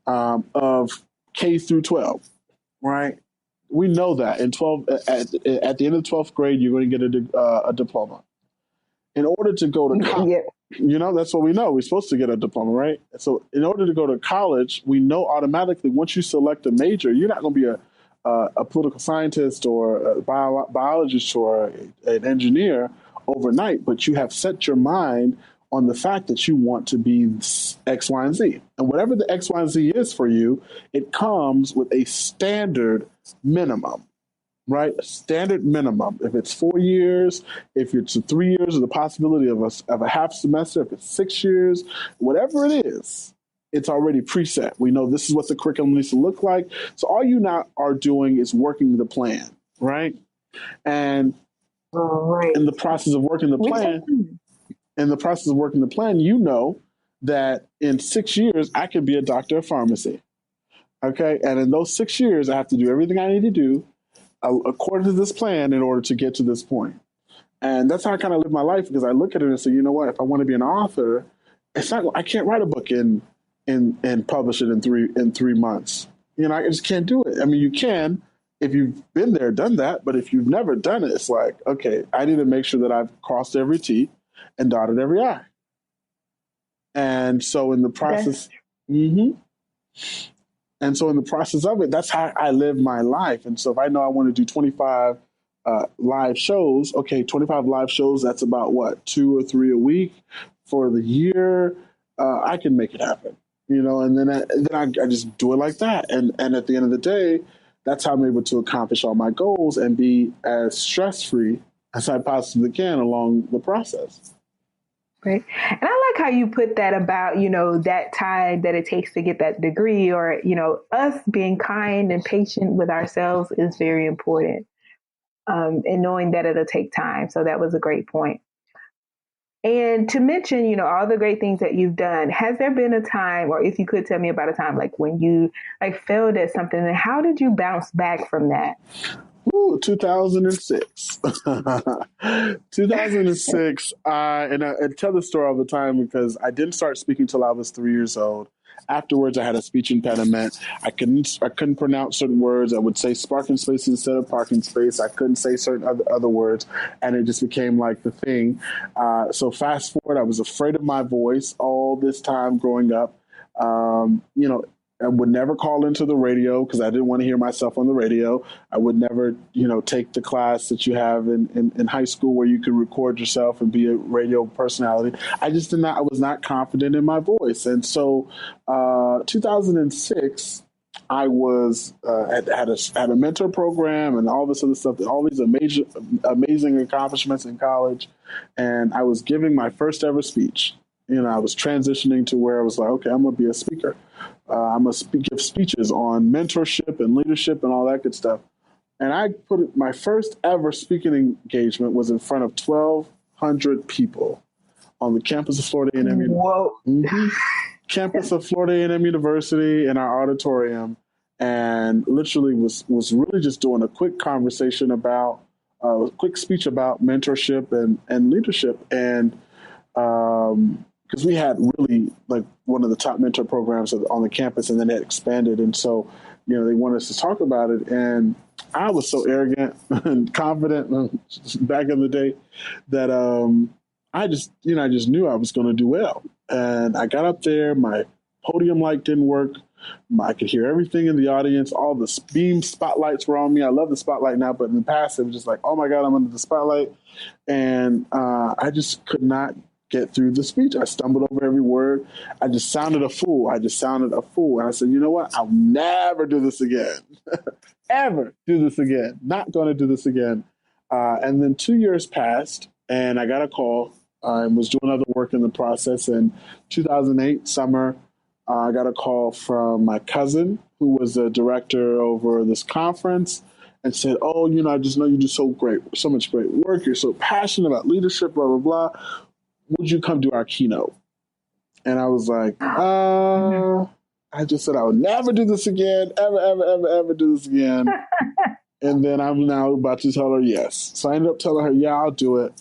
Of K through 12, right? We know that at the end of 12th grade, you're going to get a diploma. In order to go to college, that's what we know. We're supposed to get a diploma, right? So in order to go to college, we know automatically once you select a major, you're not going to be a political scientist or a biologist or an engineer overnight, but you have set your mind on the fact that you want to be X, Y, and Z. And whatever the X, Y, and Z is for you, it comes with a standard minimum, right? A standard minimum. If it's 4 years, if it's 3 years, with the possibility of a half semester, if it's 6 years, whatever it is, it's already preset. We know this is what the curriculum needs to look like. So all you now are doing is working the plan, right? And in the process of working the plan, you know that in 6 years, I could be a doctor of pharmacy. Okay. And in those 6 years, I have to do everything I need to do according to this plan in order to get to this point. And that's how I kind of live my life, because I look at it and say, you know what, if I want to be an author, I can't write a book and publish it in 3 months. I just can't do it. I mean, you can if you've been there, done that, but if you've never done it, it's like, okay, I need to make sure that I've crossed every T and dotted every I. And so in the process, and so in the process of it, that's how I live my life. And so if I know I want to do 25 live shows, okay, 25 live shows, that's about what, 2 or 3 a week for the year. I can make it happen, and then I just do it like that. And at the end of the day, that's how I'm able to accomplish all my goals and be as stress-free as I possibly can along the process. Right. And I like how you put that about, that time that it takes to get that degree, or, us being kind and patient with ourselves is very important. And knowing that it'll take time. So that was a great point. And to mention, all the great things that you've done, has there been a time, or if you could tell me about a time like when you failed at something, and how did you bounce back from that? Ooh, 2006. 2006. And I tell this story all the time because I didn't start speaking till I was 3 years old. Afterwards, I had a speech impediment. I couldn't pronounce certain words. I would say sparking space instead of parking space. I couldn't say certain other words, and it just became like the thing. So fast forward, I was afraid of my voice all this time growing up. You know, I would never call into the radio because I didn't want to hear myself on the radio. I would never, take the class that you have in high school where you can record yourself and be a radio personality. I just did not. I was not confident in my voice, and so 2006. I was had a mentor program and all this other stuff, all these amazing accomplishments in college, and I was giving my first ever speech. I was transitioning to where I was like, okay, I'm going to be a speaker. I'm going to give speeches on mentorship and leadership and all that good stuff. And my first ever speaking engagement was in front of 1,200 people on the campus of Florida A&M. Whoa. Mm-hmm. Campus of Florida A&M University in our auditorium, and literally was really just doing a quick conversation about a quick speech about mentorship and leadership. And because we had really like one of the top mentor programs on the campus, and then it expanded. And so, they wanted us to talk about it. And I was so arrogant and confident back in the day that I just knew I was going to do well. And I got up there, my podium light didn't work. I could hear everything in the audience. All the beam spotlights were on me. I love the spotlight now, but in the past, it was just like, oh my God, I'm under the spotlight. And I just could not get through the speech. I stumbled over every word. I just sounded a fool. And I said, you know what? I'll never do this again. Ever do this again. Not going to do this again. And then 2 years passed, and I got a call. I was doing other work in the process. In 2008 summer, I got a call from my cousin, who was the director over this conference, and said, oh, I just know you do so much great work. You're so passionate about leadership, blah, blah, blah. Would you come do our keynote? And I was like, I just said I would never do this again, ever, ever, ever, ever do this again. And then I'm now about to tell her yes. So I ended up telling her, yeah, I'll do it.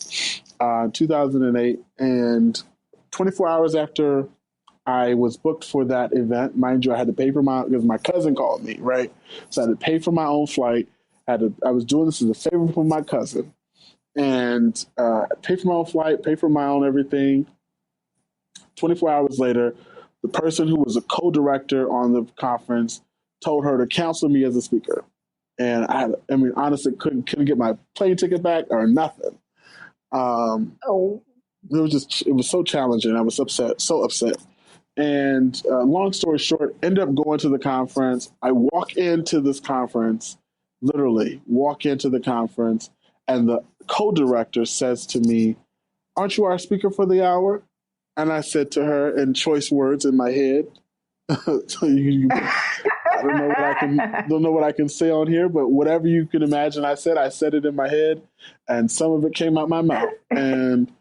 2008. And 24 hours after I was booked for that event, mind you, I had to pay for because my cousin called me, right? So I had to pay for my own flight. I was doing this as a favor from my cousin. And pay for my own flight, pay for my own everything. 24 hours later, the person who was a co-director on the conference told her to cancel me as a speaker. And honestly, couldn't get my plane ticket back or nothing. It was so challenging. I was so upset. And long story short, ended up going to the conference. I walk into this conference, literally walk into the conference, and the co-director says to me, aren't you our speaker for the hour? And I said to her in choice words in my head, so I don't know what I can say on here, but whatever you can imagine I said it in my head, and some of it came out my mouth. And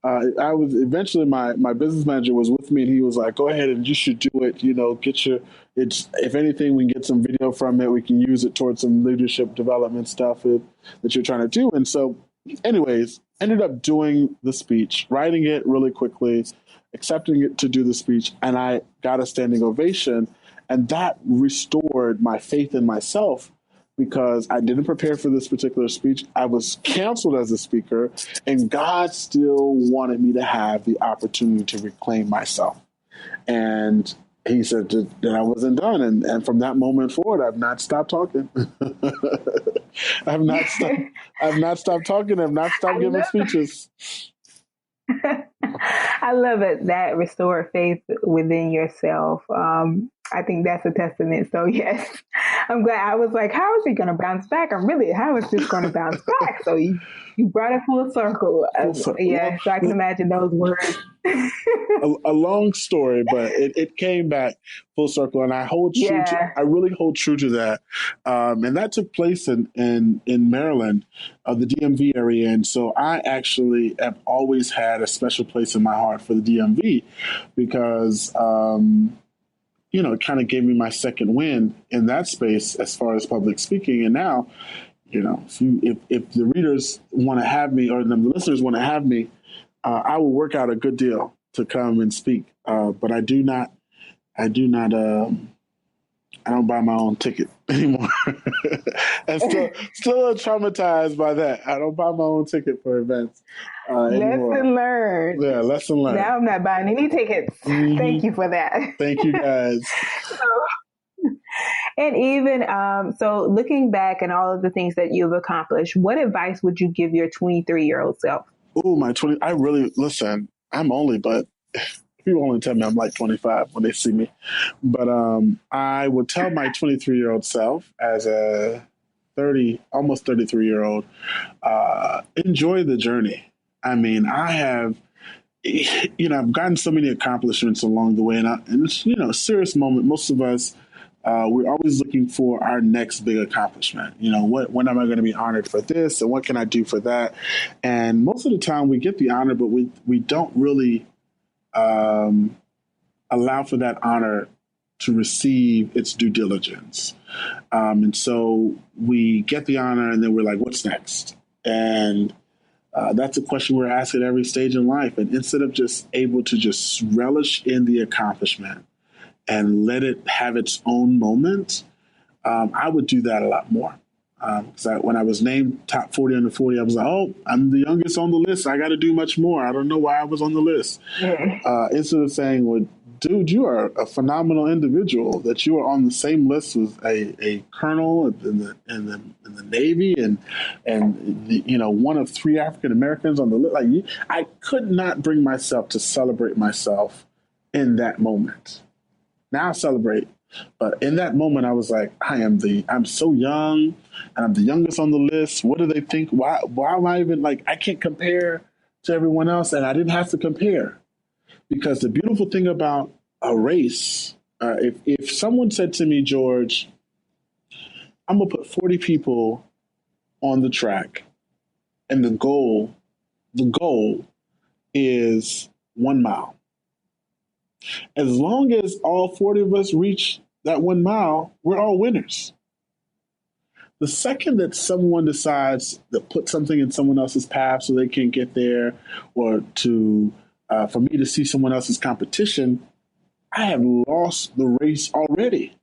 I was eventually my business manager was with me, and he was like, go ahead and you should do it. If anything, we can get some video from it. We can use it towards some leadership development stuff that you're trying to do. And so anyways, ended up doing the speech, writing it really quickly, accepting it to do the speech. And I got a standing ovation, and that restored my faith in myself, because I didn't prepare for this particular speech. I was canceled as a speaker, and God still wanted me to have the opportunity to reclaim myself. And he said that I wasn't done. And from that moment forward, I've not stopped talking. I've not stopped talking. I've not stopped giving speeches. I love it. That restored faith within yourself. I think that's a testament. So yes, I'm glad. I was like, how is he going to bounce back? How is this going to bounce back? So you brought it full circle. Full circle. Yeah, so I can imagine those words. A long story, but it came back full circle, and I really hold true to that. And that took place in Maryland, the DMV area, and so I actually have always had a special place in my heart for the DMV because it kind of gave me my second win in that space as far as public speaking, and now. If the readers want to have me or the listeners want to have me, I will work out a good deal to come and speak. But I don't buy my own ticket anymore. And still traumatized by that. I don't buy my own ticket for events anymore. Lesson learned. Yeah, lesson learned. Now I'm not buying any tickets. Mm-hmm. Thank you for that. Thank you, guys. And even so, looking back and all of the things that you've accomplished, what advice would you give your 23-year-old self? Oh, listen, I'm but people only tell me I'm like 25 when they see me. But I would tell my 23-year-old self as a almost 33-year-old, enjoy the journey. I mean, I've gotten so many accomplishments along the way, and it's, a serious moment. Most of us, we're always looking for our next big accomplishment. When am I going to be honored for this, and what can I do for that? And most of the time, we get the honor, but we don't really allow for that honor to receive its due diligence. And so we get the honor, and then we're like, "What's next?" And that's a question we're asked at every stage in life. And instead of just able to just relish in the accomplishment and let it have its own moment, I would do that a lot more. When I was named top 40 under 40, I was like, oh, I'm the youngest on the list. I got to do much more. I don't know why I was on the list. Instead of saying, well, dude, you are a phenomenal individual, that you are on the same list with a colonel in the Navy and one of 3 African Americans on the list. I could not bring myself to celebrate myself in that moment. Now I celebrate. But in that moment, I was like, I'm so young and I'm the youngest on the list. What do they think? Why am I even I can't compare to everyone else? And I didn't have to compare, because the beautiful thing about a race, if someone said to me, George, I'm going to put 40 people on the track and the goal is 1 mile. As long as all 40 of us reach that 1 mile, we're all winners. The second that someone decides to put something in someone else's path so they can't get there, or for me to see someone else's competition, I have lost the race already,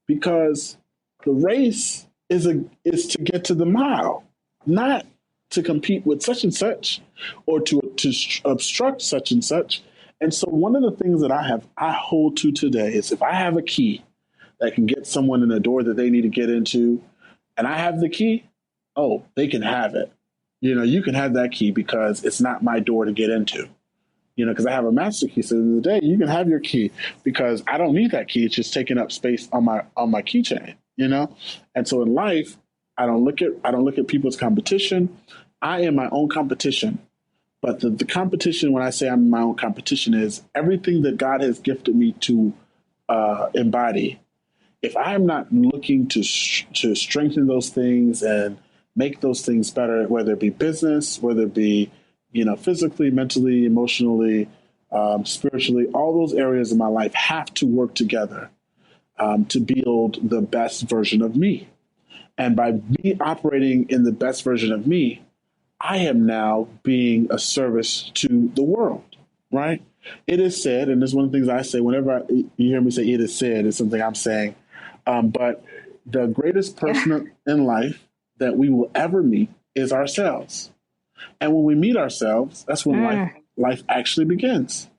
because the race is to get to the mile, not to compete with such and such or to obstruct such and such. And so one of the things that I hold to today is, if I have a key that can get someone in a door that they need to get into, and I have the key, they can have it. You can have that key, because it's not my door to get into, because I have a master key. So in the day, you can have your key, because I don't need that key. It's just taking up space on my keychain, And so in life, I don't look at people's competition. I am my own competition. But the competition, when I say I'm my own competition, is everything that God has gifted me to embody. If I am not looking to strengthen those things and make those things better, whether it be business, whether it be physically, mentally, emotionally, spiritually, all those areas of my life have to work together to build the best version of me. And by me operating in the best version of me, I am now being a service to the world, right? It is said, and this is one of the things I say whenever you hear me say it is said, it's something I'm saying. But the greatest person in life that we will ever meet is ourselves. And when we meet ourselves, that's when life actually begins.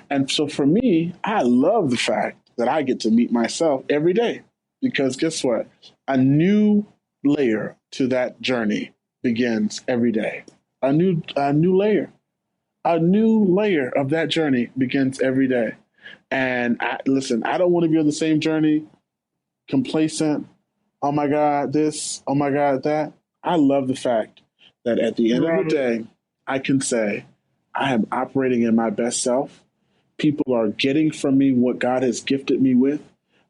And so for me, I love the fact that I get to meet myself every day, because guess what? A new layer to that journey begins every day. A new layer of that journey begins every day. And I don't want to be on the same journey, complacent, oh my God, this, oh my God, that. I love the fact that at the end of the Right. day, I can say I am operating in my best self. People are getting from me what God has gifted me with.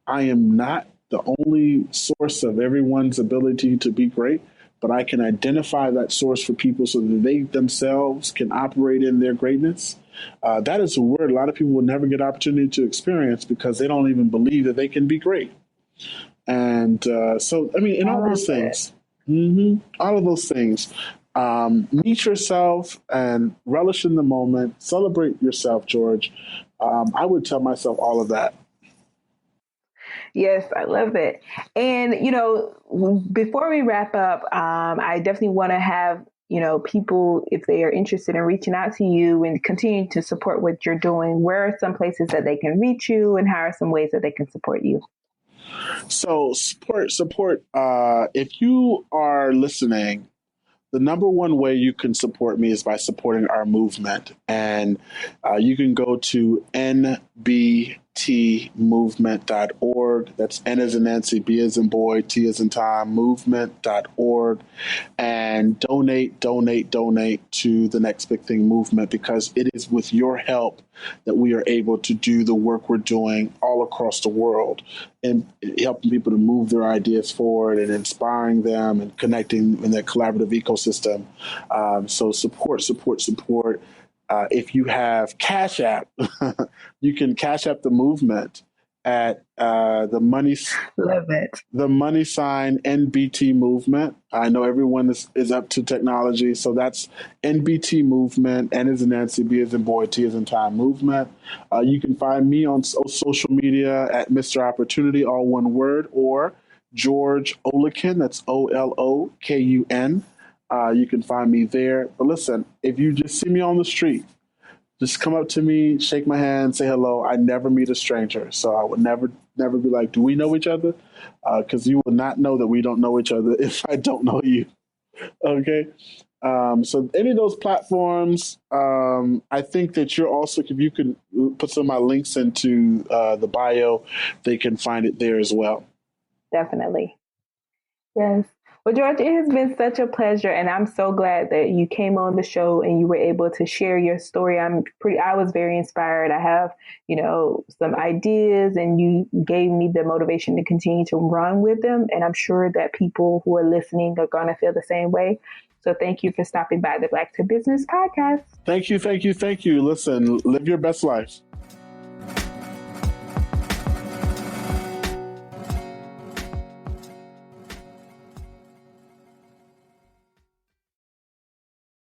I am not the only source of everyone's ability to be great, but I can identify that source for people so that they themselves can operate in their greatness. That is a word a lot of people will never get opportunity to experience because they don't even believe that they can be great. And so, I mean, in I all love those it. things, all of those things, meet yourself and relish in the moment. Celebrate yourself, George. I would tell myself all of that. Yes, I love it. And, before we wrap up, I definitely want to have, people, if they are interested in reaching out to you and continue to support what you're doing, where are some places that they can reach you and how are some ways that they can support you? So support. If you are listening, the number one way you can support me is by supporting our movement. And you can go to nbtmovement.org. That's N as in Nancy, B as in boy, T as in Tom, movement.org. And donate to the Next Big Thing movement because it is with your help that we are able to do the work we're doing all across the world and helping people to move their ideas forward and inspiring them and connecting in that collaborative ecosystem. So support. If you have Cash App, you can Cash App the movement at Love it. the money sign NBT movement. I know everyone is up to technology, so that's NBT movement. N is in Nancy, B is in boy, T is in time movement. You can find me on social media at Mr. Opportunity, all one word, or George Olokun. That's Olokun. You can find me there. But listen, if you just see me on the street, just come up to me, shake my hand, say hello. I never meet a stranger, so I would never be like, "Do we know each other?" Because you will not know that we don't know each other if I don't know you. Okay. So any of those platforms, I think that you're also, if you can put some of my links into the bio, they can find it there as well. Definitely. Yes. Well, George, it has been such a pleasure, and I'm so glad that you came on the show and you were able to share your story. I was very inspired. I have, some ideas, and you gave me the motivation to continue to run with them. And I'm sure that people who are listening are going to feel the same way. So thank you for stopping by the Black to Business podcast. Thank you. Listen, live your best life.